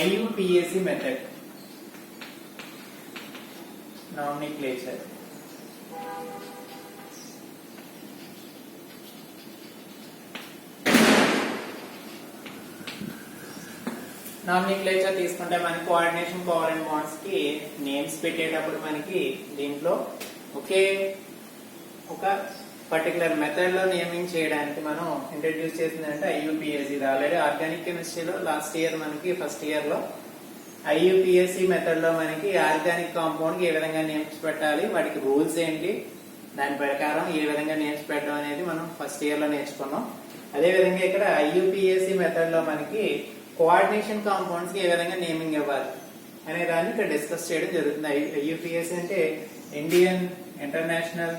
IUPAC method, nomenclature. Nomenclature తీసుకుంటే మనకి coordination covalent bonds కి నేమ్స్ పెట్టేటప్పుడు మనకి దీంట్లో ఒక పర్టికులర్ మెథడ్ లో నేమింగ్ చేయడానికి మనం ఇంట్రడ్యూస్ చేసిందంటే IUPAC. ఇది ఆల్రెడీ ఆర్గానిక్ కెమిస్ట్రీలో లాస్ట్ ఇయర్ మనకి ఫస్ట్ ఇయర్ లో IUPAC మెథడ్ లో మనకి ఆర్గానిక్ కాంపౌండ్ కి ఏ విధంగా నేమ్స్ పెట్టాలి, వాటికి రూల్స్ ఏంటి, దాని ప్రకారం ఏ విధంగా నేమ్స్ పెట్టడం అనేది మనం ఫస్ట్ ఇయర్ లో నేర్చుకున్నాం. అదే విధంగా ఇక్కడ IUPAC మెథడ్ లో మనకి కోఆర్డినేషన్ కాంపౌండ్స్ కి ఏ విధంగా నేమింగ్ ఇవ్వాలి అనే దాన్ని ఇక్కడ డిస్కస్ చేయడం జరుగుతుంది. IUPAC అంటే Indian international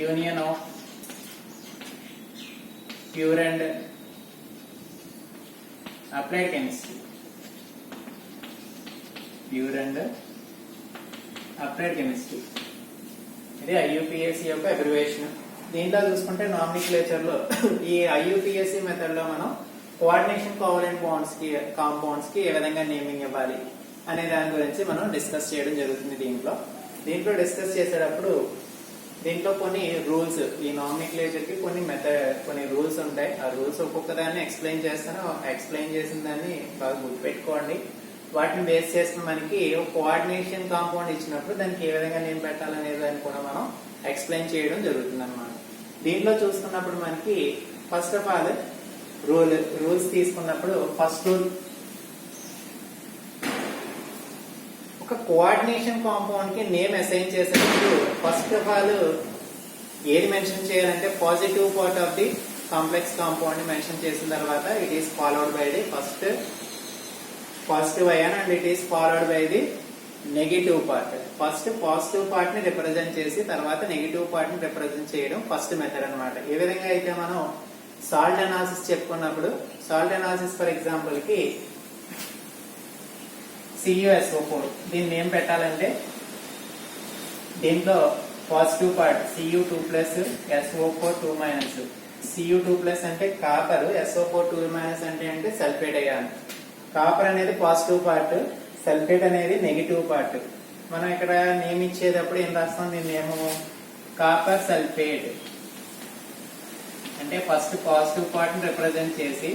union of pure and applied chemistry, pure and applied chemistry. ఇది IUPAC యొక్క అబ్రివేషన్. దీంట్లో చూసుకుంటే నామినిక్లేచర్ లో ఈ IUPAC మెథడ్ లో మనం కోఆర్డినేషన్ కోవలెంట్ బాండ్స్ కి కాంపౌండ్స్ కి ఏ విధంగా నేమింగ్ ఇవ్వాలి అనే దాని గురించి మనం డిస్కస్ చేయడం జరుగుతుంది. దీంట్లో డిస్కస్ చేసేటప్పుడు దీంట్లో కొన్ని రూల్స్, ఈ నామినిక్లేచర్ కి కొన్ని రూల్స్ ఉంటాయి. ఆ రూల్స్ ఒక్కొక్క దాన్ని ఎక్స్ప్లెయిన్ చేస్తాను. ఎక్స్ప్లెయిన్ చేసిన దాన్ని బాగా గుర్తుపెట్టుకోండి. వాటిని బేస్ చేసుకుని మనకి కోఆర్డినేషన్ కాంపౌండ్ ఇచ్చినప్పుడు దానికి ఏ విధంగా నేమ్ పెట్టాలనే దాన్ని కూడా మనం ఎక్స్ప్లెయిన్ చేయడం జరుగుతుంది అన్నమాట. దీంట్లో చూసుకున్నప్పుడు మనకి ఫస్ట్ ఆఫ్ ఆల్ రూల్స్ తీసుకున్నప్పుడు ఫస్ట్ రూల్, ఒక కోఆర్డినేషన్ కాంపౌండ్ కి నేమ్ అసైన్ చేసేటప్పుడు ఫస్ట్ ఆఫ్ ఆల్ ఏది మెన్షన్ చేయాలంటే positive part of the complex compound ని మెన్షన్ చేసిన తర్వాత it is followed by the first positive ion and it is followed by the negative part. First positive part ని represent చేసి తర్వాత negative part ని represent చేయడం first method అన్నమాట. ఏ విధంగా అయితే మనం సాల్ట్ అనాలిసిస్ చెప్పుకున్నప్పుడు, సాల్ట్ అనాలిసిస్ ఫర్ ఎగ్జాంపుల్ కి CuSO4 దీన్ని ఏం పెట్టాలంటే దీంట్లో positive part Cu2+ SO4 2-. Cu2+ అంటే కాపర్, SO4 2- అంటే సల్ఫేట్ అయాన్. కాపర్ అనేది పాజిటివ్ పార్ట్, సల్ఫేట్ అనేది నెగిటివ్ పార్ట్. మనం ఇక్కడ నేమ్ ఇచ్చేటప్పుడు ఏం రాస్తాం, దీని నేమ్ కాపర్ సల్ఫేట్ అంటే ఫస్ట్ పాజిటివ్ పార్ట్ ని రిప్రజెంట్ చేసి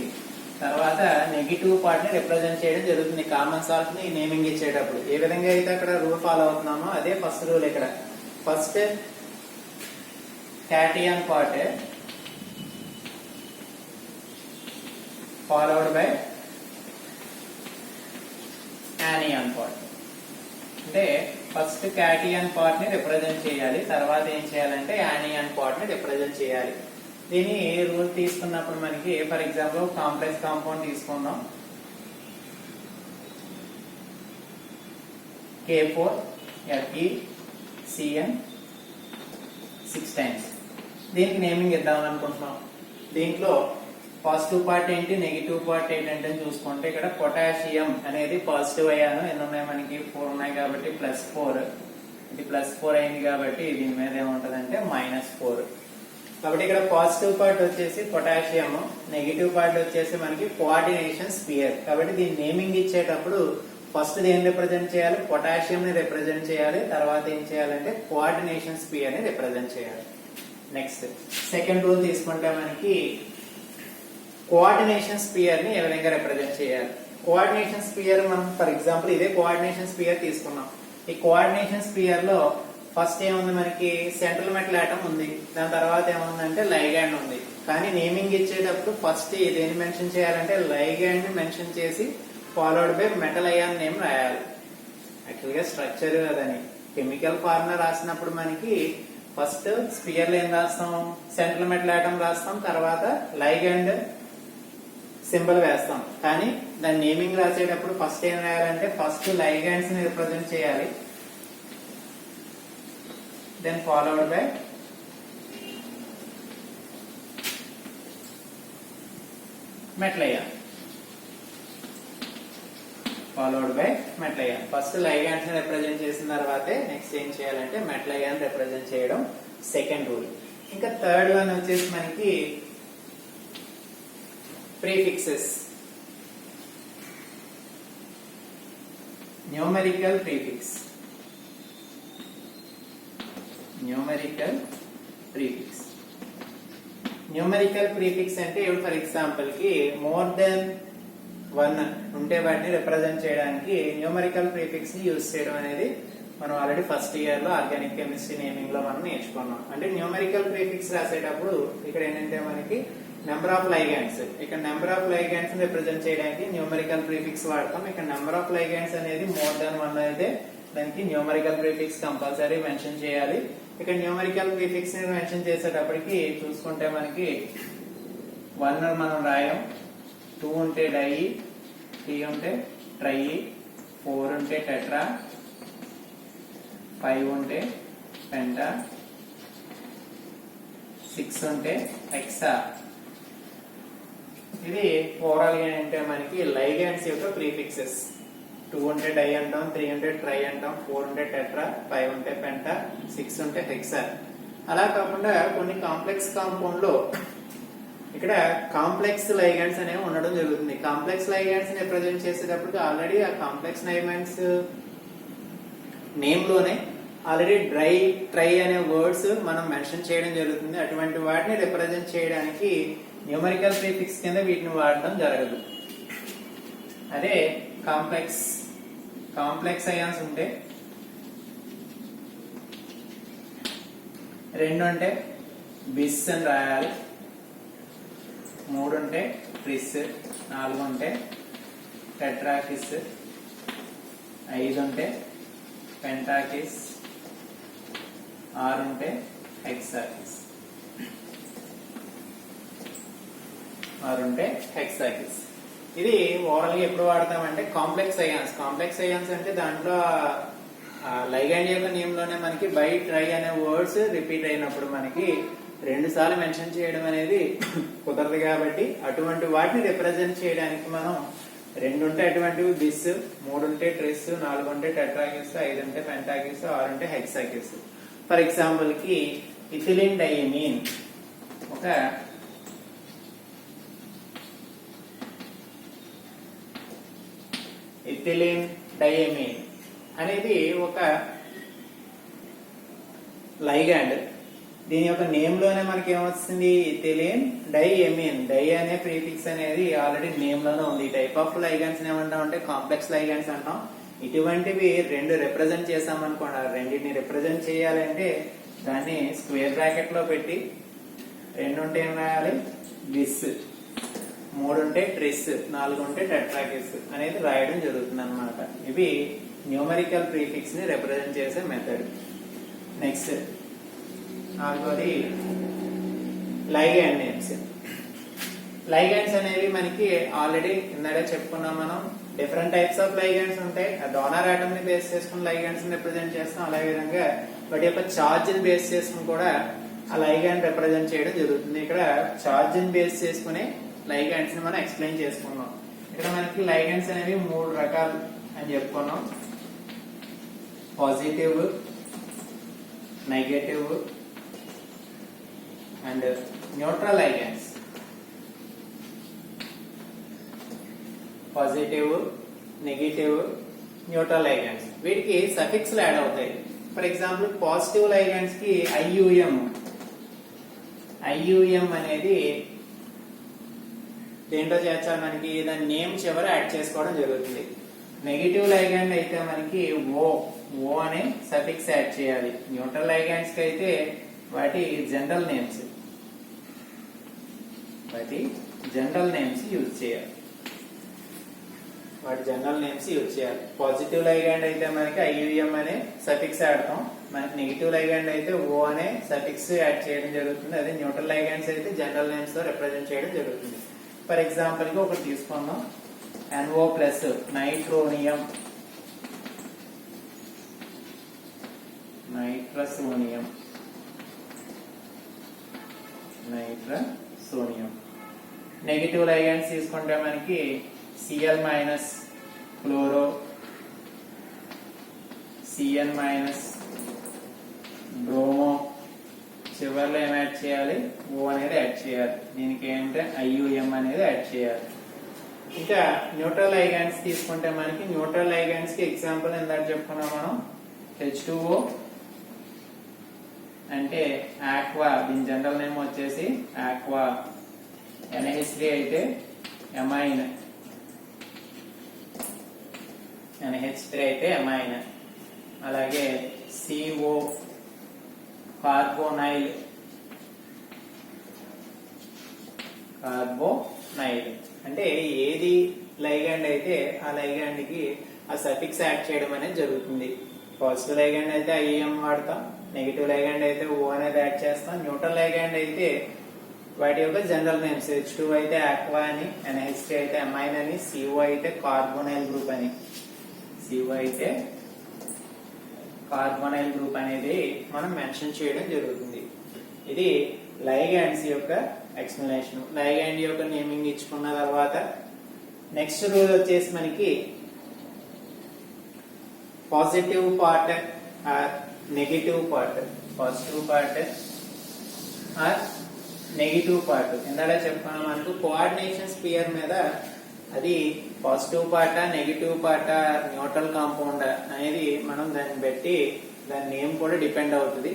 తర్వాత నెగిటివ్ పార్ట్ ని రిప్రజెంట్ చేయడం జరుగుతుంది కామన్ సాల్ట్ ని నేమింగ్ ఇచ్చేటప్పుడు. ఏ విధంగా అయితే అక్కడ రూల్ ఫాలో అవుతున్నామో అదే ఫస్ట్ రూల్ ఇక్కడ. First cation part followed by anion part. అంటే ఫస్ట్ క్యాటియన్ పార్ట్ ని రిప్రజెంట్ చేయాలి, తర్వాత ఏం చేయాలంటే యానియాన్ పార్ట్ ని రిప్రజెంట్ చేయాలి. దీని రూల్ తీసుకున్నప్పుడు మనకి ఫర్ ఎగ్జాంపుల్ కాంప్లెక్స్ కాంపౌండ్ తీసుకుందాం. K4FeCN 6 times. దీనికి నేమింగ్ ఇద్దాం అనుకుంటున్నాం. దీంట్లో పాజిటివ్ పార్ట్ ఏంటి, నెగిటివ్ పార్ట్ ఏంటంటే చూసుకుంటే ఇక్కడ పొటాషియం అనేది పాజిటివ్ అయ్యాను. ఎన్ని ఉన్నాయి మనకి 4 ఉన్నాయి కాబట్టి +4. ఇది +4 అయింది కాబట్టి దీని మీద ఏముంటదంటే -4. కాబట్టి ఇక్కడ పాజిటివ్ పార్ట్ వచ్చేసి పొటాషియం, నెగిటివ్ పార్ట్ వచ్చేసి మనకి కోఆర్డినేషన్ స్పియర్. కాబట్టి దీని నేమింగ్ ఇచ్చేటప్పుడు ఫస్ట్ దేన్ని రిప్రజెంట్ చేయాలి, పొటాషియం ని రిప్రజెంట్ చేయాలి, తర్వాత ఏం చేయాలంటే కోఆర్డినేషన్ స్పియర్ ని రిప్రజెంట్ చేయాలి. నెక్స్ట్ సెకండ్ రూల్ తీసుకుంటే మనకి కోఆర్డినేషన్ స్పియర్ ని ఏ విధంగా రిప్రజెంట్ చేయాలి. కోఆర్డినేషన్ స్పియర్ మనం ఫర్ ఎగ్జాంపుల్ ఇదే కోఆర్డినేషన్ స్పియర్ తీసుకున్నాం. ఈ కోఆర్డినేషన్ స్పియర్ లో ఫస్ట్ ఏముంది మనకి సెంట్రల్ మెటల్ ఆటం ఉంది, దాని తర్వాత ఏముందంటే లైగాండ్ ఉంది. కానీ నేమింగ్ ఇచ్చేటప్పుడు ఫస్ట్ దేని మెన్షన్ చేయాలంటే లైగాండ్ ని మెన్షన్ చేసి followed by metal ion name రాయాలి. యాక్చువల్ గా స్ట్రక్చర్ అదని కెమికల్ ఫార్ములా రాసినప్పుడు మనకి ఫస్ట్ స్పియర్ లో ఏం రాస్తాం, సెంట్రల్ మెటల్ ఆటం రాస్తాం, తర్వాత లైగాండ్ సింబల్ వేస్తాం. కానీ దాని నేమింగ్ రాసేటప్పుడు ఫస్ట్ ఏం రాయాలంటే ఫస్ట్ లైగాండ్స్ ని రిప్రజెంట్ చేయాలి, then followed by metal ion. First ligands ని రిప్రజెంట్ చేసిన తర్వాతే నెక్స్ట్ ఏం చేయాలంటే మెటల్ అయాన్ రిప్రజెంట్ చేయడం సెకండ్ రూల్. ఇంకా థర్డ్ వన్ వచ్చేసి మనకి prefixes. Numerical prefix. Numerical prefix. Numerical prefix అంటే ఫర్ ఎగ్జాంపుల్ కి మోర్ దెన్ 1 ఉంటే వాటిని రిప్రజెంట్ చేయడానికి న్యూమరికల్ ప్రీఫిక్స్ ని యూజ్ చేయడం అనేది మనం ఆల్రెడీ ఫస్ట్ ఇయర్ లో ఆర్గానిక్ కెమిస్ట్రీ నేమింగ్ లో మనం నేర్చుకున్నాం. అంటే న్యూమరికల్ ప్రీఫిక్స్ రాసేటప్పుడు ఇక్కడ ఏంటంటే మనకి నెంబర్ ఆఫ్ లైగాండ్స్, ఇక్కడ నెంబర్ ఆఫ్ లైగాండ్స్ రిప్రజెంట్ చేయడానికి న్యూమరికల్ ప్రీఫిక్స్ వాడతాం. ఇక్కడ నెంబర్ ఆఫ్ లైగాండ్స్ అనేది మోర్ దాన్ 1 అయితే దానికి న్యూమరికల్ ప్రీఫిక్స్ కంపల్సరీ మెన్షన్ చేయాలి. ఇక్కడ న్యూమరికల్ ప్రీఫిక్స్ ని మెన్షన్ చేసేటప్పటికి చూసుకుంటే మనకి 1 మనం రాయం, 2 ఉంటే డై, 3 ఉంటే ట్రై, 4 ఉంటే టెట్రా, 5 ఉంటే పెంటా, 6 ఉంటే హెక్సా. ఇది ఓవరాల్ గా ఏంటంటే మనకి లైగాండ్స్ యొక్క ప్రీఫిక్సెస్. 2 ఉంటే డై అంటాం, 3 ఉంటే ట్రై అంటాం, 4 ఉంటే టెట్రా, 5 ఉంటే పెంటా, 6 ఉంటే హెక్సా. అలా కాకుండా కొన్ని కాంప్లెక్స్ కాంపౌండ్ లో ఇక్కడ కాంప్లెక్స్ లైగాండ్స్ అనేవి ఉండడం జరుగుతుంది. కాంప్లెక్స్ లైగాండ్స్ ని రిప్రజెంట్ చేసేటప్పుడు ఆల్రెడీ ఆ కాంప్లెక్స్ లైగాండ్స్ నేమ్ లోనే ఆల్రెడీ డ్రై, ట్రై అనే వర్డ్స్ మనం మెన్షన్ చేయడం జరుగుతుంది. అటువంటి వాటిని రిప్రజెంట్ చేయడానికి న్యూమరికల్ ప్రీఫిక్స్ కింద వీటిని వాడడం జరగదు. అదే కాంప్లెక్స్ అయాన్స్ ఉంటే 2 ఉంటే బిస్ అని రాయాలి, 3 ఉంటే ట్రిస్, 4 ఉంటే టెట్రాకిస్, 5 ఉంటే పెంటాకిస్, 6 ఉంటే హెక్సాకిస్. ఇది ఓవరాల్ గా ఎప్పుడు వాడతామంటే కాంప్లెక్స్ అయాన్స్. కాంప్లెక్స్ అయాన్స్ అంటే దాంట్లో లైగాండ్ యొక్క నేమ్ లోనే మనకి బై, ట్రై అనే వర్డ్స్ రిపీట్ అయినప్పుడు మనకి 2 సార్లు మెన్షన్ చేయడం అనేది కుదరదు. కాబట్టి అటువంటి వాటిని రిప్రజెంట్ చేయడానికి మనం 2 ఉంటే అటువంటివి బిస్, 3 ఉంటే ట్రిస్, 4 ఉంటే టెట్రాకిస్, 5 ఉంటే పెంటాకిస్, 6 ఉంటే హెక్సాకిస్. ఫర్ ఎగ్జాంపుల్ కి ఇథిలిన్ డైమీన్ ఒక ఇథిలిన్ డైమీన్ అనేది ఒక లైగాండ్. దీని యొక్క నేమ్ లోనే మనకి ఏమొస్తుంది, ఇథిలిన్ డైమీన్. డై అనే ప్రీఫిక్స్ అనేది ఆల్రెడీ నేమ్ లోనే ఉంది. ఈ టైప్ ఆఫ్ లైగాండ్స్ ఏమంటాం అంటే కాంప్లెక్స్ లైగాండ్స్ అంటాం. ఇటువంటివి 2 రిప్రజెంట్ చేసామనుకోండి, రెండింటిని రిప్రజెంట్ చేయాలంటే దాన్ని స్క్వేర్ బ్రాకెట్ లో పెట్టి 2 ఉంటే ఏం రాయాలి, బిస్, 3 ఉంటే ట్రిస్, 4 ఉంటే టెట్రాకిస్ అనేది రాయడం జరుగుతుంది అన్నమాట. ఇవి న్యూమరికల్ ప్రీఫిక్స్ ని రిప్రజెంట్ చేసే మెథడ్. నెక్స్ట్ నాలుగోది లైగాండ్ నేమ్స్. లైగాండ్స్ అనేవి మనకి ఆల్రెడీ ఇందాక చెప్పుకున్నాం మనం. డిఫరెంట్ టైప్స్ ఆఫ్ లైగాండ్స్ ఉంటాయి. డోనర్ ఆటమ్ ని బేస్ చేసుకుని లైగాండ్స్ ని రిప్రజెంట్ చేస్తాం. అదే విధంగా వాటి యొక్క చార్జ్ ని బేస్ చేసుకుని కూడా ఆ లైగాండ్ రిప్రజెంట్ చేయడం జరుగుతుంది. ఇక్కడ చార్జ్ ని బేస్ చేసుకుని లైగాండ్స్ ని మనం ఎక్స్ప్లెయిన్ చేసుకున్నాం. ఇక్కడ మనకి లైగాండ్స్ అనేవి 3 రకాలు అని చెప్పుకున్నాం. Positive, negative and neutral ligands. Positive, negative, neutral ligands వీటికి సఫిక్స్ యాడ్ అవుతాయి. ఫర్ ఎగ్జాంపుల్ పాజిటివ్ లైగాండ్స్ కి ఐయుఎం అనేది దేంట్లో చేర్చాలి, మనకి దాని నేమ్ చివర యాడ్ చేసుకోవడం జరుగుతుంది. నెగటివ్ లైగాండ్ అయితే మనకి ఓ అనే సఫిక్స్ యాడ్ చేయాలి. న్యూట్రల్ లైగాండ్స్ కి అయితే వాటి జనరల్ నేమ్స్ యూజ్ చేయాలి. పాజిటివ్ లైగాండ్ అయితే మనకి ఐయుఎం అనే సఫిక్స్ ఆడతాం. మనకి నెగిటివ్ లైగాండ్ అయితే ఓ అనే సఫిక్స్ యాడ్ చేయడం జరుగుతుంది. అదే న్యూట్రల్ లైగాండ్స్ అయితే జనరల్ నేమ్స్ తో రిప్రజెంట్ చేయడం జరుగుతుంది. ఫర్ ఎగ్జాంపుల్ గా ఒకటి తీసుకుందాం, NO+ నైట్రోనియం, నైట్రసోనియం. నెగిటివ్ లైగాండ్స్ తీసుకుంటే మనకి Cl- క్లోరో, Cn- బ్రోమో, చివరిలో ఏం యాడ్ చేయాలి? ఓ అనేది యాడ్ చేయాలి. దీనికి ఏంటంటే IUM అనేది యాడ్ చేయాలి. ఇంకా న్యూట్రల్ లైగాండ్స్ తీసుకుంటే మనకి న్యూట్రల్ లైగాండ్స్ కి ఎగ్జాంపుల్ ఇందాక చెప్పుకున్నాం మనం. H2O అంటే ఆక్వా, దీని జనరల్ నేమ్ వచ్చేసి ఆక్వా. NH3 అయితే ఎమైన్, NH3 అయితే ఎమైన్. అలాగే CO కార్బోనైల్, కార్బోనైల్. అంటే ఏది లైగాండ్ అయితే ఆ లైగాండ్ కి ఆ సఫిక్స్ యాడ్ చేయడం అనేది జరుగుతుంది. పాజిటివ్ లైగాండ్ అయితే IUM వాడతాం, నెగిటివ్ లైగాండ్ అయితే O అనేది యాడ్ చేస్తాం. న్యూట్రల్ లైగాండ్ అయితే వాటి యొక్క జనరల్ నేమ్స్ H2 అయితే ఆక్వా అని, NH3 అయితే ఎమైన్ అని, CO అయితే కార్బోనైల్ గ్రూప్ అని. CO అయితే కార్బోనైల్ గ్రూప్ అనేది మనం మెన్షన్ చేయడం జరుగుతుంది. ఇది లైగాండ్స్ యొక్క ఎక్స్ప్లెనేషన్. లైగాండ్ యొక్క నేమింగ్ ఇచ్చుకున్న తర్వాత నెక్స్ట్ రూల్ వచ్చేసి మనకి positive part or negative part. Positive part or negative part. ఇందాక చెప్పుకున్నాం మనకు కోఆర్డినేషన్ స్పియర్ మీద అది పాజిటివ్ పార్టా నెగిటివ్ పార్టా న్యూట్రల్ కాంపౌండ్ అనేది మనం దాన్ని బట్టి దాని నేమ్ కూడా డిపెండ్ అవుతుంది.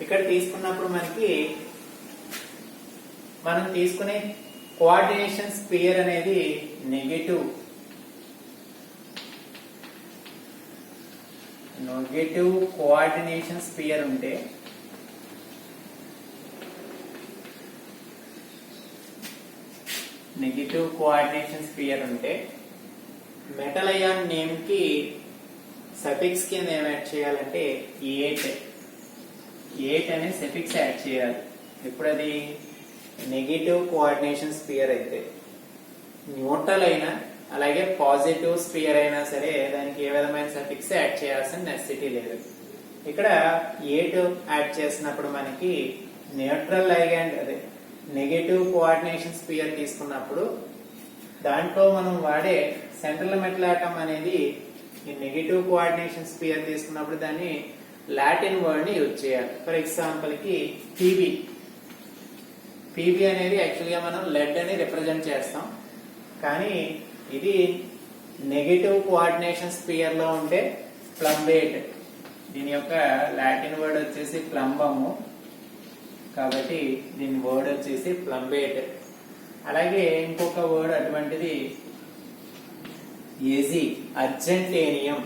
ఇక్కడ తీసుకున్నప్పుడు మనకి మనం తీసుకునే కోఆర్డినేషన్ స్పియర్ అనేది నెగిటివ్ కోఆర్డినేషన్ స్పియర్ ఉంటే నెగిటివ్ కోఆర్డినేషన్ స్పియర్ ఉంటే మెటల్ అయాన్ నేమ్ కి సఫిక్స్ కింద ఏం యాడ్ చేయాలంటే 8 అనే సఫిక్స్ యాడ్ చేయాలి. ఇప్పుడు అది నెగిటివ్ కోఆర్డినేషన్ స్పియర్ అయితే న్యూట్రల్ అయినా అలాగే పాజిటివ్ స్పియర్ అయినా సరే దానికి ఏ విధమైన సఫిక్స్ యాడ్ చేయాల్సిన నెసెసిటీ లేదు. ఇక్కడ 8 యాడ్ చేసినప్పుడు మనకి న్యూట్రల్ లైగాండ్ అదే నెగటివ్ కోఆర్డినేషన్ స్పియర్ తీసుకున్నప్పుడు దాంట్లో మనం వాడే సెంట్రల్ మెటల్ ఆటమ్ అనేది ఈ నెగటివ్ కోఆర్డినేషన్ స్పియర్ తీసుకున్నప్పుడు దాన్ని లాటిన్ వర్డ్ ని యూజ్ చేయాలి. ఫర్ ఎగ్జాంపుల్ కి PB అనేది యాక్చువల్గా మనం లెడ్ అని రిప్రజెంట్ చేస్తాం. కానీ ఇది నెగటివ్ కోఆర్డినేషన్ స్పియర్ లో ఉంటే ప్లంబేట్. దీని యొక్క లాటిన్ వర్డ్ వచ్చేసి ప్లంబము, కాబట్టి దీని వర్డ్ వచ్చేసి ప్లంబేట్. అలాగే ఇంకొక వర్డ్ అటువంటిది అర్జెంటేనియం.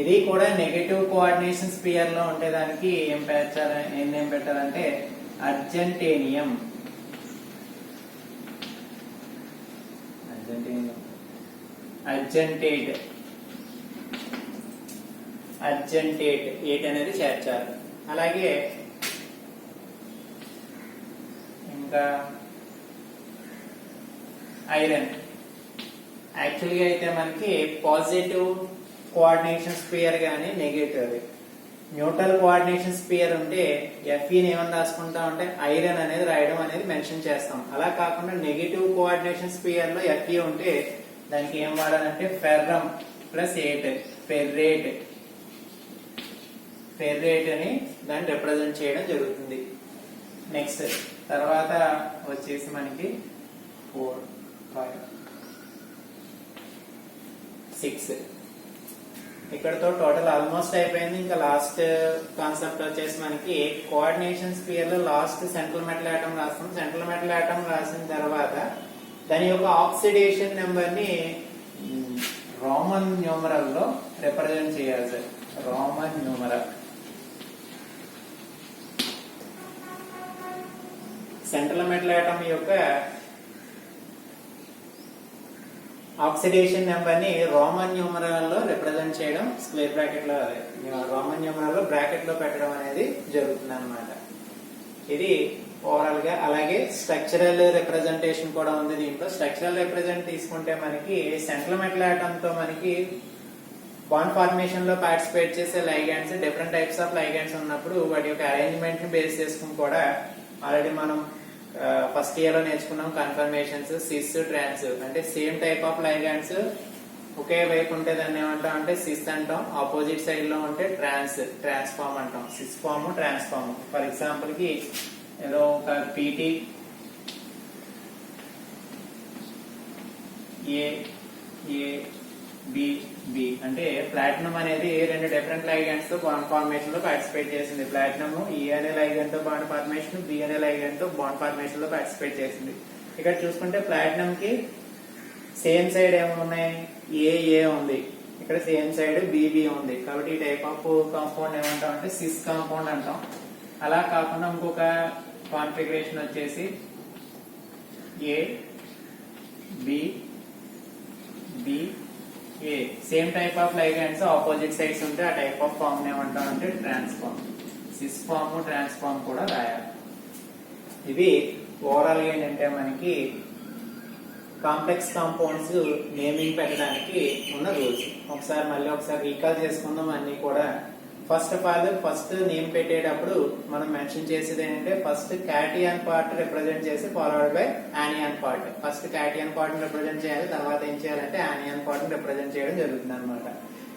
ఇది కూడా నెగటివ్ కోఆర్డినేషన్ స్పియర్ లో ఉంటే దానికి ఏం పెట్టాలంటే అర్జెంటేనియం. అర్జెంటేట్ 8 అనేది చేర్చాలి. అలాగే ఇంకా ఐరన్. యాక్చువల్గా అయితే మనకి పాజిటివ్ కోఆర్డినేషన్ స్పియర్ గానీ నెగటివ్ న్యూట్రల్ కోఆర్డినేషన్ స్పియర్ ఉంటే Feని ఏమని రాసుకుంటాం అంటే ఐరన్ అనేది రాయడం అనేది మెన్షన్ చేస్తాం. అలా కాకుండా నెగటివ్ కోఆర్డినేషన్ స్పియర్ లో Fe ఉంటే దానికి ఏం వాడాలంటే ఫెర్రమ్ ప్లస్ 8 ఫెర్రేట్ అని దాన్ని రిప్రజెంట్ చేయడం జరుగుతుంది. నెక్స్ట్ తర్వాత వచ్చేసి మనకి 4, 5, 6 ఇక్కడతో టోటల్ ఆల్మోస్ట్ అయిపోయింది. ఇంకా లాస్ట్ కాన్సెప్ట్ వచ్చేసి మనకి కోఆర్డినేషన్ స్పియర్ లో లాస్ట్ సెంట్రల్ మెటల్ ఆటమ్ రాస్తాం. సెంట్రల్ మెటల్ ఆటమ్ రాసిన తర్వాత దాని యొక్క ఆక్సిడేషన్ నెంబర్ ని రోమన్ న్యూమరల్ లో రిప్రజెంట్ చేయాలి sir. Roman numeral central metal atom యొక్క ఆక్సిడేషన్ నెంబర్ ని రోమన్ న్యూమరల్ లో రిప్రజెంట్ చేయడం, స్క్వేర్ బ్రాకెట్ లో రోమన్ న్యూమరల్ లో బ్రాకెట్ లో పెట్టడం అనేది జరుగుతుంది అన్నమాట. ఇది ఓవరాల్ గా. అలాగే స్ట్రక్చరల్ రిప్రజెంటేషన్ కూడా ఉంది దీంట్లో. స్ట్రక్చరల్ రిప్రజెంట్ తీసుకుంటే మనకి సెంట్రల్ మెటల్ ఆటమ్ తో మనకి బాండ్ ఫార్మేషన్ లో పార్టిసిపేట్ చేసే ligands, different types of ligands ఉన్నప్పుడు వాటి యొక్క అరేంజ్మెంట్ ని బేస్ చేసుకుని కూడా ఆల్రెడీ మనం ఫస్ట్ ఇయర్ లో నేర్చుకున్నాం. కన్ఫర్మేషన్స్, సిస్, ట్రాన్స్ అంటే సేమ్ టైప్ ఆఫ్ లైగాండ్స్ ఒకే వైపు ఉంటే దాన్ని ఏమంటాం అంటే సిస్ అంటాం, ఆపోజిట్ సైడ్ లో ఉంటే ట్రాన్స్ఫార్మ్ అంటాం. Cis form, trans form. For example కి ఏదో ఒక PT A A B B అంటే ప్లాటినం అనేది రెండు డిఫరెంట్ లైగండ్స్ తో బాండ్ ఫార్మేషన్ లో పార్టిసిపేట్ చేసింది. ప్లాటినం ఈ అనే లైగండ్ తో బాండ్ ఫార్మేషన్, బి అనే లైగండ్ తో బాండ్ ఫార్మేషన్ లో పార్టిసిపేట్ చేసింది. ఇక్కడ చూసుకుంటే ప్లాటినం కి సేమ్ సైడ్ ఏమున్నాయి, ఏ ఉంది, ఇక్కడ సేమ్ సైడ్ బి ఉంది. కాబట్టి ఈ టైప్ ఆఫ్ కాంపౌండ్ ఏమంటాం అంటే సిస్ కాంపౌండ్ అంటాం. అలా కాకుండా ఇంకొక కాన్ఫిగరేషన్ వచ్చేసి A B B A same type of ligands opposite sides ఉంటే ఆ టైప్ ఆఫ్ ఫార్మ్ ఏమంటాం అంటే ట్రాన్స్ఫార్మ్. సిస్ ఫార్మ్, ట్రాన్స్ఫార్మ్ కూడా రాయాలి. ఇవి ఓవరాల్ గా ఏంటంటే మనకి కాంప్లెక్స్ కాంపౌండ్స్ నేమింగ్ పెట్టడానికి ఉన్న రూల్స్. మళ్ళీ ఒకసారి రీకాల్ చేసుకుందాం అన్ని కూడా. First of all first name పెట్టేటప్పుడు మనం మెన్షన్ చేసేది ఏంటంటే ఫస్ట్ క్యాటియన్ పార్ట్ రిప్రజెంట్ చేసి followed by anion part. First cation part represent చేయాలి, తర్వాత ఏం చేయాలంటే యానియన్ పార్ట్ రిప్రజెంట్ చేయడం జరుగుతుంది అనమాట.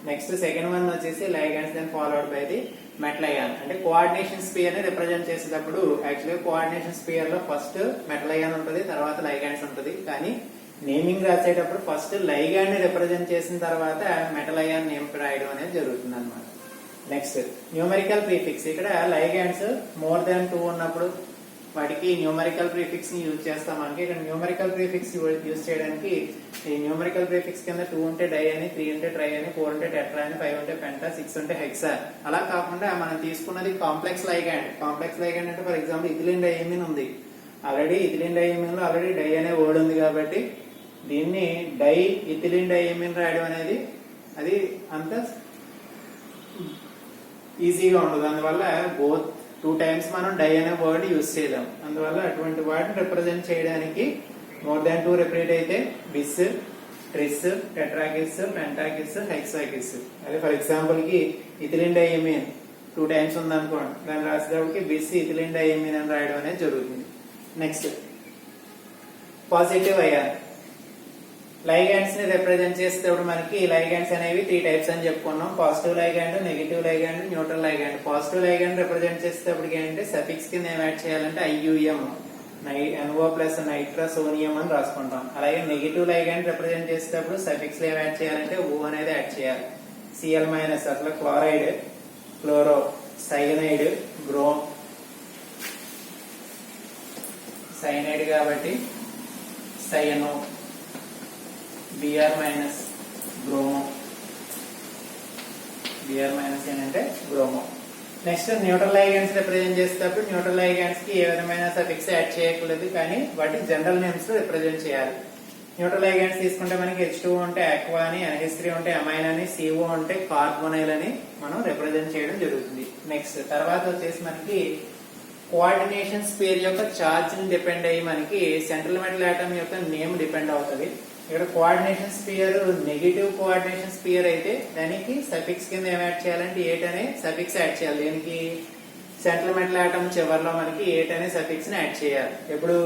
నెక్స్ట్ సెకండ్ వన్ వచ్చేసి ligands then followed by the metal ion. అంటే కోఆర్డినేషన్ స్పియర్ ని రిప్రజెంట్ చేసేటప్పుడు యాక్చువల్గా కోఆర్డినేషన్ స్పియర్ లో ఫస్ట్ మెటల్ అయాన్ ఉంటుంది, తర్వాత లైగండ్స్ ఉంటుంది. కానీ నేమింగ్ రాసేటప్పుడు ఫస్ట్ లైగాండ్ ని రిప్రజెంట్ చేసిన తర్వాత మెటల్ అయాన్ నేమ్ రాయడం అనేది జరుగుతుంది అనమాట. Next numerical prefix. ఇక్కడ లైగాండ్స్ మోర్ దాన్ 2 ఉన్నప్పుడు వాటికి న్యూమరికల్ ప్రీఫిక్స్ ని యూజ్ చేస్తాం. మనకి ఇక్కడ న్యూమరికల్ ప్రీఫిక్స్ యూజ్ చేయడానికి ఈ న్యూమరికల్ ప్రీఫిక్స్ కింద 2 ఉంటే డై అని, 3 ఉంటే ట్రై అని, 4 ఉంటే టెట్రా అని, 5 ఉంటే పెంటా, 6 ఉంటే హెక్సా. అలా కాకుండా మనం తీసుకున్నది కాంప్లెక్స్ లైగాండ్. కాంప్లెక్స్ లైగాండ్ అంటే ఫర్ ఎగ్జాంపుల్ ఇథిలిన్ డైమిన్ ఉంది. ఆల్రెడీ ఇథిలిన్ డైమిన్ లో ఆల్రెడీ డై అనే వర్డ్ ఉంది కాబట్టి దీన్ని డై ఇథిలిన్ డైమిన్ రాయడం అనేది అది అంత ఈజీగా ఉండదు. అందువల్ల బోత్ 2 టైమ్స్ మనం డై అనే వర్డ్ యూజ్ చేయలేం. అందువల్ల అటువంటి వాటిని రిప్రజెంట్ చేయడానికి మోర్ దాన్ 2 రిపీట్ అయితే బిస్, ట్రిస్, టెట్రాకిస్, పెంటాకిస్, హెక్సాకిస్. అదే ఫర్ ఎగ్జాంపుల్ కి ఇథిలిన్ డైమిన్ 2 టైమ్స్ ఉంది అనుకోండి, దాన్ని రాసేటప్పటికి బిస్ ఇథిలిన్ డైమిన్ అని రాయడం అనేది జరుగుతుంది. Next positive ion. లైగాండ్స్ ని రిప్రజెంట్ చేసేటప్పుడు మనకి లైగాండ్స్ అనేవి 3 టైప్స్ అని చెప్పుకున్నాం. Positive ligand, negative ligand, neutral ligand. Positive ligand represent చేసేటప్పటికి ఏంటంటే సఫిక్స్ కింద ఏం యాడ్ చేయాలంటే ఐయుఎం, NO ప్లస్ నైట్రోసోనియం అని రాసుకుంటాం. అలాగే నెగిటివ్ లైగాండ్ రిప్రజెంట్ చేసేటప్పుడు సఫిక్స్ లో ఏం యాడ్ చేయాలంటే ఓ అనేది యాడ్ చేయాలి. Cl మైనస్ అట్లా chloride, chloro, cyanide, brom, cyanide కాబట్టి cyano, Br minus bromo. Br minus ఏంటంటే bromo. Next neutral ligands represent చేసేటప్పుడు న్యూట్రల్ లైగాండ్స్ కి ఏ విధమైన సఫిక్స్ యాడ్ చేయకూడదు, కానీ వాటి జనరల్ నేమ్స్ రిప్రజెంట్ చేయాలి. న్యూట్రల్ లైగాండ్స్ తీసుకుంటే మనకి H2O ఉంటే ఆక్వా అని, NH3 ఉంటే అమైన్ అని, CO ఉంటే కార్బోనైల్ అని మనం రిప్రజెంట్ చేయడం జరుగుతుంది. నెక్స్ట్ తర్వాత వచ్చేసి మనకి కోఆర్డినేషన్ స్పియర్ యొక్క చార్జ్ ని డిపెండ్ అయ్యి మనకి సెంట్రల్ మెటల్ ఆటమ్ యొక్క నేమ్ డిపెండ్ అవుతుంది. ఇక్కడ coordination sphere negative coordination sphere అయితే దానికి సఫిక్స్ కింద ఏం యాడ్ చేయాలంటే 8 అనే సఫిక్స్ యాడ్ చేయాలి. దీనికి సెంట్రల్ మెటల్ ఆటమ్ చివరిలో మనకి 8 అనే సఫిక్స్ ని యాడ్ చేయాలి. ఎప్పుడు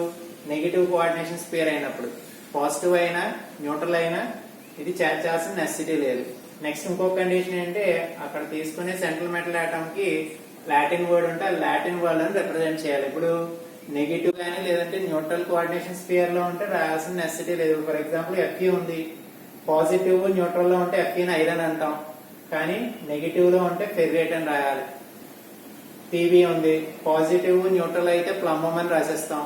నెగిటివ్ కోఆర్డినేషన్ స్పియర్ అయినప్పుడు. పాజిటివ్ అయినా న్యూట్రల్ అయినా ఇది చేర్చాల్సిన నెసెసిటీ లేదు. నెక్స్ట్ ఇంకొక కండిషన్ ఏంటంటే అక్కడ తీసుకునే సెంట్రల్ మెటల్ ఆటమ్ కి లాటిన్ వర్డ్ ఉంటే ఆ లాటిన్ వర్డ్ అని రిప్రజెంట్ చేయాలి. ఇప్పుడు నెగిటివ్ గానీ లేదంటే న్యూట్రల్ కోఆర్డినేషన్ స్పియర్ లో ఉంటే రాయాల్సిన నెసెసిటీ లేదు. ఫర్ ఎగ్జాంపుల్ Fe ఉంది, పాజిటివ్ న్యూట్రల్ లో ఉంటే Fe ని ఐరన్ అంటాం, కానీ నెగిటివ్ లో ఉంటే ఫెర్రేట్ అని రాయాలి. Pb ఉంది, పాజిటివ్ న్యూట్రల్ అయితే ప్లంబం అని రాసేస్తాం,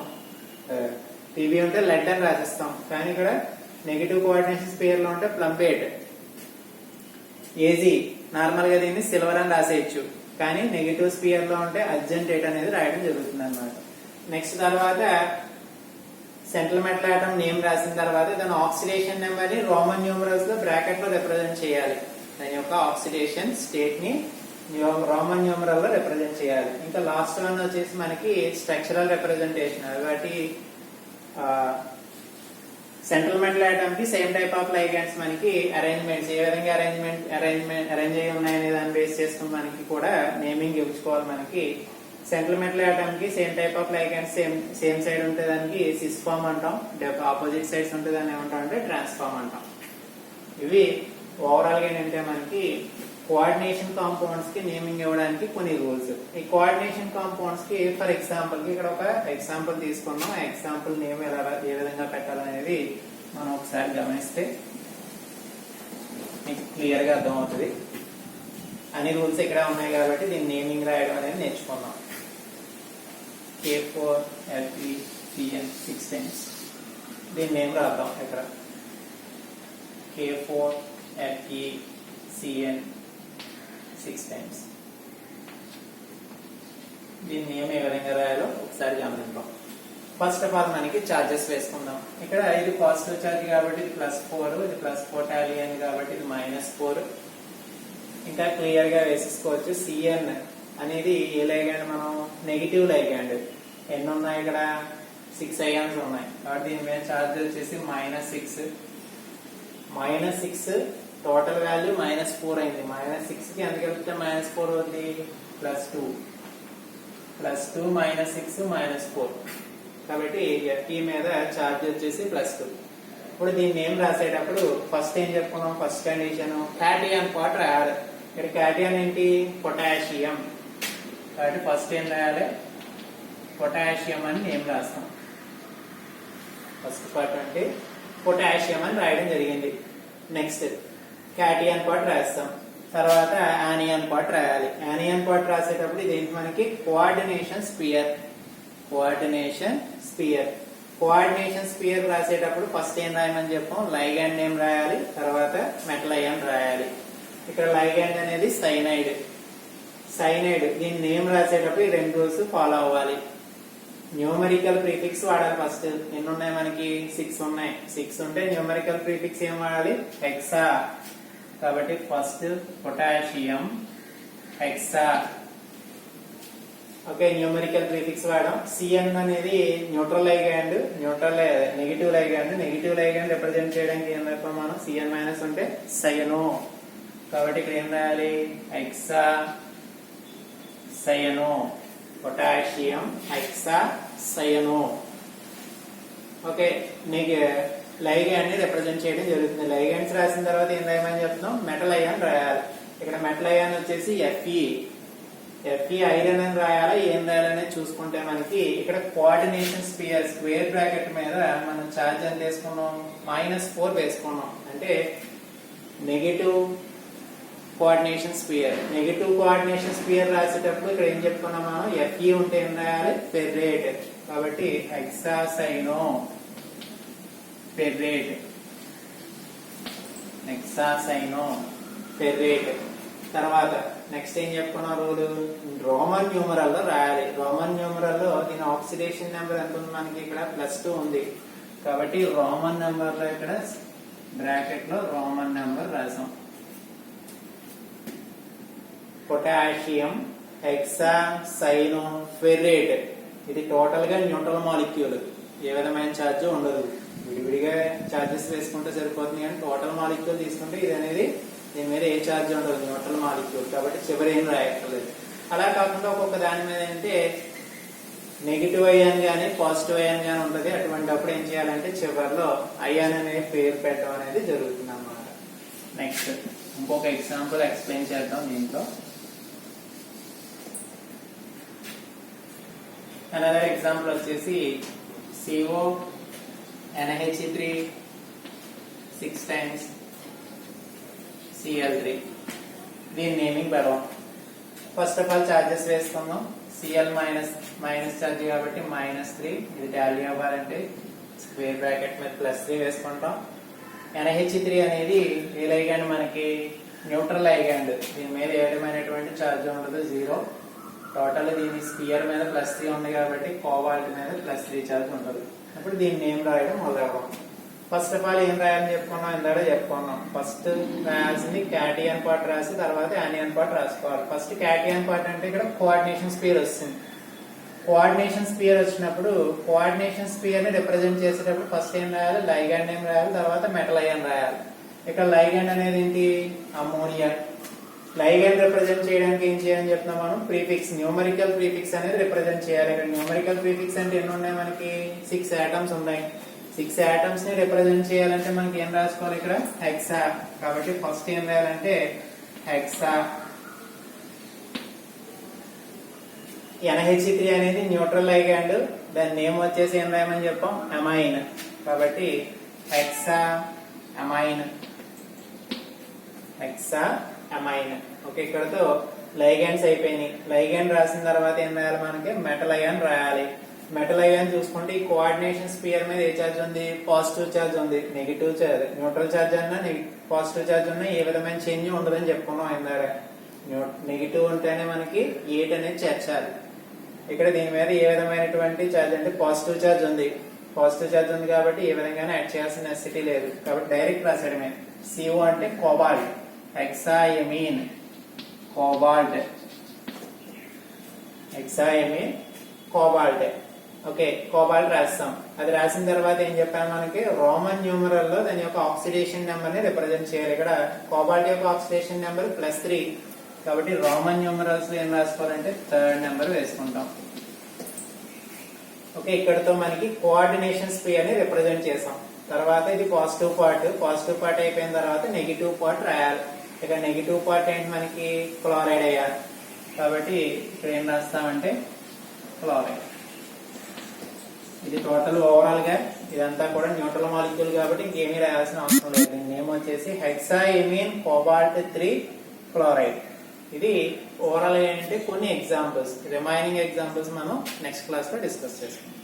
Pb ఉంటే లెడ్ అని రాసేస్తాం, కానీ ఇక్కడ నెగిటివ్ కోఆర్డినేషన్ స్పియర్ లో ఉంటే ప్లంబేట్. Ag నార్మల్ గా దీన్ని సిల్వర్ అని రాసేయచ్చు, కానీ నెగిటివ్ స్పియర్ లో ఉంటే అర్జెంటేట్ అనేది రాయడం జరుగుతుంది అన్నమాట. నెక్స్ట్ తర్వాత సెంట్రల్ మెటల్ ఆటమ్ నేమ్ రాసిన తర్వాత దాని ఆక్సిడేషన్ నెంబర్ ని రోమన్ న్యూమరల్స్ లో బ్రాకెట్ లో రిప్రజెంట్ చేయాలి. దాని యొక్క ఆక్సిడేషన్ స్టేట్ ని రోమన్ న్యూమరల్ లో రిప్రజెంట్ చేయాలి. ఇంకా లాస్ట్ వన్ వచ్చేసి మనకి స్ట్రక్చరల్ రిప్రజెంటేషన్. వాటి సెంట్రల్ మెటల్ ఆటమ్ కి సేమ్ టైప్ ఆఫ్ లైగాండ్స్ మనకి అరేంజ్మెంట్స్ ఏ విధంగా అరేంజ్ అయ్యి ఉన్నాయనే దాన్ని బేస్ చేసుకుని మనకి కూడా నేమింగ్ ఇచ్చుకోవాలి. మనకి సెంట్రల్ మెటల్ ఆటమ్ కి same type of ligands same side ఉంటే దానికి సిస్ ఫార్మ్ అంటాం, ఆపోజిట్ సైడ్స్ ఉంటే దాన్ని ఏమంటాం అంటే ట్రాన్స్ఫార్మ్ అంటాం. ఇవి ఓవరాల్ గా ఏంటంటే మనకి కోఆర్డినేషన్ కాంపౌండ్స్ కి నేమింగ్ ఇవ్వడానికి కొన్ని రూల్స్. ఈ కోఆర్డినేషన్ కాంపౌండ్స్ కి ఫర్ ఎగ్జాంపుల్ కి ఇక్కడ ఒక ఎగ్జాంపుల్ తీసుకున్నాం. ఆ ఎగ్జాంపుల్ నేమ్ ఏ విధంగా పెట్టాలనేది మనం ఒకసారి గమనిస్తే మీకు క్లియర్ గా అర్థం అవుతుంది. అన్ని రూల్స్ ఇక్కడ ఉన్నాయి కాబట్టి దీన్ని నేమింగ్ రాయడం అనేది నేర్చుకున్నాం. K4 L3 Cn 6 times దీని నేమ్ రాద్దాం. ఇక్కడ K4 Fe Cn 6 times దీని నేమ్ ఏ విధంగా రాయాలో ఒకసారి గమనిద్దాం. ఫస్ట్ ఆఫ్ ఆల్ మనకి చార్జెస్ వేసుకుందాం. ఇక్కడ ఇది పాజిటివ్ చార్జ్ కాబట్టి ఇది +4, ఇది +4 టాలీ అయింది కాబట్టి ఇది -4. ఇంకా క్లియర్ గా వేసేసుకోవచ్చు. Cn అనేది ఏ లైగాండ్, మనం నెగిటివ్ లైగాండ్. ఎన్ని ఉన్నాయి ఇక్కడ? 6 అయాన్స్ ఉన్నాయి కాబట్టి దీని మీద చార్జ్ వచ్చేసి -6 టోటల్ వాల్యూ -4 అయింది. -6 కి ఎంత కలిపితే -4 అవుతుంది? +2 -6 -4 కాబట్టి Fe మీద చార్జ్ వచ్చేసి +2. ఇప్పుడు దీన్ని ఏం రాసేటప్పుడు ఫస్ట్ ఏం చెప్పుకున్నాం? ఫస్ట్ కండిషన్ క్యాటియన్ పార్ట్ రాయాలి. ఇక్కడ క్యాటియన్ ఏంటి? పొటాషియం. కాబట్టి ఫస్ట్ ఏం రాయాలి? పొటాషియం అని నేమ్ రాస్తాం. ఫస్ట్ పార్ట్ అంటే పొటాషియం అని రాయడం జరిగింది. నెక్స్ట్ క్యాటియన్ పార్ట్ రాస్తాం. తర్వాత యానియన్ పార్ట్ రాయాలి. యానియన్ పార్ట్ రాసేటప్పుడు ఇదేంటి మనకి? Coordination sphere. కోఆర్డినేషన్ స్పియర్ రాసేటప్పుడు ఫస్ట్ ఏం రాయమని చెప్పాం? లైగాండ్ నేమ్ రాయాలి. తర్వాత మెటల్ అయాన్ రాయాలి. ఇక్కడ లైగాండ్ అనేది సైనైడ్. దీని నేమ్ రాసేటప్పుడు ఈ 2 రూల్స్ ఫాలో అవ్వాలి. న్యూమరికల్ ప్రీఫిక్స్ వాడాలి. ఫస్ట్ ఎన్ని ఉన్నాయి మనకి? 6 ఉన్నాయి. 6 ఉంటే న్యూమరికల్ ప్రీఫిక్స్ ఏం వాడాలి? హెక్సా. కాబట్టి first potassium hexa. Okay, numerical prefix వాడాం. Cn అనేది neutral ligand, negative ligand represent చేయడానికి ఏం చెప్పాం మనం? Cn- ఉంటే సయనో. కాబట్టి ఇక్కడ ఏం రాయాలి? హెక్సా సయనో. Potassium hexa సయనో. ఓకే, నీకు లైగాండ్ ని రిప్రజెంట్ చేయడం జరుగుతుంది. లైగాండ్స్ రాసిన తర్వాత ఏం రాయమని చెప్తున్నాం? మెటల్ అయాన్ రాయాలి. ఇక్కడ మెటల్ అయాన్ వచ్చేసి Fe ఐరన్ అని రాయాలా, ఏం రాయాలనేది చూసుకుంటే మనకి ఇక్కడ కోఆర్డినేషన్ స్క్వేర్ బ్రాకెట్ మీద మనం ఛార్జ్ ఎంత వేసుకున్నాం? -4 వేసుకున్నాం. అంటే నెగిటివ్ కోఆర్డినేషన్ స్పియర్ రాసేటప్పుడు ఇక్కడ ఏం చెప్పుకున్నాం మనం? Fe ఉంటే ఏం రాయాలి? ఫెర్రేట్. కాబట్టి హెక్సాసైనో ఫెర్రేట్. తర్వాత నెక్స్ట్ ఏం చెప్పుకున్నాం రూల్? రోమన్ న్యూమరల్ లో రాయాలి. రోమన్ న్యూమరల్ లో దీని ఆక్సిడేషన్ నెంబర్ ఎంత ఉంది మనకి? ఇక్కడ +2 ఉంది. కాబట్టి రోమన్ నెంబర్ లో ఇక్కడ బ్రాకెట్ లో రోమన్ నెంబర్ రాసాం. Potassium hexacyano ferrate. ఇది టోటల్ గా న్యూట్రల్ మాలిక్యూల్. ఏ విధమైన ఛార్జ్ ఉండదు. విడివిడిగా ఛార్జెస్ వేసుకుంటే సరిపోతుంది, కానీ టోటల్ మాలిక్యూల్ తీసుకుంటే ఇది అనేది దీని మీద ఏ ఛార్జ్ ఉండదు, న్యూట్రల్ మాలిక్యూల్. కాబట్టి చివరి ఏం రాయక్కర్లేదు. అలా కాకుండా ఒక్కొక్క దాని మీద అంటే నెగిటివ్ అయాన్ గానీ పాజిటివ్ అయాన్ గానీ ఉంటుంది. అటువంటి అప్పుడు ఏం చేయాలంటే చివరిలో అయాన్ అనే పేరు పెట్టడం అనేది జరుగుతుంది అన్నమాట. నెక్స్ట్ ఇంకొక ఎగ్జాంపుల్ ఎక్స్ప్లెయిన్ చేద్దాం దీంట్లో. అనదర్ ఎగ్జాంపుల్ వచ్చేసి CO NH3 6 times Cl3. దీని నేమింగ్ పెడదాం. ఫస్ట్ ఆఫ్ ఆల్ చార్జెస్ వేసుకుందాం. Cl మైనస్ చార్జ్ కాబట్టి -3. ఇది టాలీ అవ్వాలంటే స్క్వేర్ బ్రాకెట్ మీద +3 వేసుకుంటాం. NH3 అనేది ఏ లైగాండ్ మనకి? Neutral ligand. దీని మీద ఏ విధమైనటువంటి చార్జ్ ఉండదు, 0. టోటల్ దీని స్పియర్ మీద +3 ఉంది కాబట్టి కోబాల్ట్ మీద +3 చార్జ్ ఉంటుంది. అప్పుడు దీన్ని నేమ్ రాయడం మొదలెడదాం. ఫస్ట్ ఆఫ్ ఆల్ ఏం రాయాలని చెప్పుకున్నాం. ఫస్ట్ రాయాల్సింది క్యాటియన్ పార్ట్ రాసి తర్వాత యానియన్ పార్ట్ రాసుకోవాలి. ఫస్ట్ క్యాటియన్ పార్ట్ అంటే ఇక్కడ కోఆర్డినేషన్ స్పియర్ వస్తుంది. కోఆర్డినేషన్ స్పియర్ వచ్చినప్పుడు కోఆర్డినేషన్ స్పియర్ ని రిప్రజెంట్ చేసేటప్పుడు ఫస్ట్ ఏం రాయాలి? లైగాండ్ నేమ్ రాయాలి. తర్వాత మెటల్ అయాన్ రాయాలి. ఇక్కడ లైగాండ్ అనేది ఏంటి? అమోనియా. లైగాండ్ రిప్రజెంట్ చేయడానికి ఏం చేయాలని చెప్తున్నాం మనం? ప్రీఫిక్స్, న్యూమరికల్ ప్రీఫిక్స్ అనేది రిప్రజెంట్ చేయాలి. ఇక్కడ న్యూమరికల్ ప్రీఫిక్స్ అంటే ఎన్ని ఉన్నాయి మనకి? 6 ఆటమ్స్ ఉన్నాయి. 6 ఆటమ్స్ ని రిప్రజెంట్ చేయాలంటే మనకి ఏం రాసుకోవాలి ఇక్కడ హెక్సా. కాబట్టి ఫస్ట్ ఏం రాయాలంటే హెక్సా. NH3 అనేది న్యూట్రల్ లైగాండ్, దాని నేమ్ వచ్చేసి ఏం రాయమని చెప్పాం అమైన్. కాబట్టి hexa amine, hexa amine. Okay, ఇక్కడతో లైగాండ్స్ అయిపోయినాయి. లైగాండ్ రాసిన తర్వాత ఏం రాయాలి మనకి మెటల్ అయాన్ రాయాలి. మెటల్ అయాన్ చూసుకుంటే ఈ కోఆర్డినేషన్ స్పియర్ మీద ఏ చార్జ్ ఉంది, పాజిటివ్ చార్జ్ ఉంది. నెగిటివ్ చార్జ్, న్యూట్రల్ చార్జ్ అన్నా పాజిటివ్ చార్జ్ ఉన్నా ఏ విధమైన చేంజ్ ఉండదని చెప్పుకున్నాం ఇందాక. నెగిటివ్ ఉంటేనే మనకి 8 అనేది చేర్చాలి. ఇక్కడ దీని మీద ఏ విధమైనటువంటి చార్జ్ అంటే పాజిటివ్ చార్జ్ ఉంది. పాజిటివ్ చార్జ్ ఉంది కాబట్టి ఏ విధంగానే యాడ్ చేయాల్సిన నెసెసిటీ లేదు. కాబట్టి డైరెక్ట్ రాసాడమే. CO అంటే cobalt, hexaammine cobalt, hexaammine cobalt. Okay, cobalt రాస్తాం. అది రాసిన తర్వాత ఏం చెప్పాను మనకి రోమన్ న్యూమరల్ లో దాని యొక్క ఆక్సిడేషన్ నెంబర్ ని రిప్రజెంట్ చేయాలి. ఇక్కడ కోబాల్ట్ యొక్క ఆక్సిడేషన్ నెంబర్ +3. కాబట్టి రోమన్ న్యూమరల్స్ లో ఏం రాసుకోవాలంటే 3rd నెంబర్ వేసుకుంటాం. ఓకే, ఇక్కడతో మనకి కోఆర్డినేషన్ స్పియర్ ని రిప్రజెంట్ చేసాం. తర్వాత ఇది పాజిటివ్ పార్ట్. పాజిటివ్ పార్ట్ అయిపోయిన తర్వాత నెగిటివ్ పార్ట్ రాయాలి. ఇక నెగిటివ్ పార్ట్ ఏంటి మనకి క్లోరైడ్ అయ్యాలి. కాబట్టి ఇక్కడ ఏం రాస్తామంటే క్లోరైడ్. ఇది టోటల్ ఓవరాల్ గా ఇదంతా కూడా న్యూట్రల్ మాలిక్యూల్ కాబట్టి ఇంకేమీ రాయాల్సిన అవసరం లేదు. దీని నేమ్ వచ్చేసి హెక్సాయమీన్ కోబాల్ట్ 3 క్లోరైడ్. ఇది ఓవరాల్ గా ఏంటంటే కొన్ని ఎగ్జాంపుల్స్. రిమైనింగ్ ఎగ్జాంపుల్స్ మనం నెక్స్ట్ క్లాస్ లో డిస్కస్ చేస్తాం.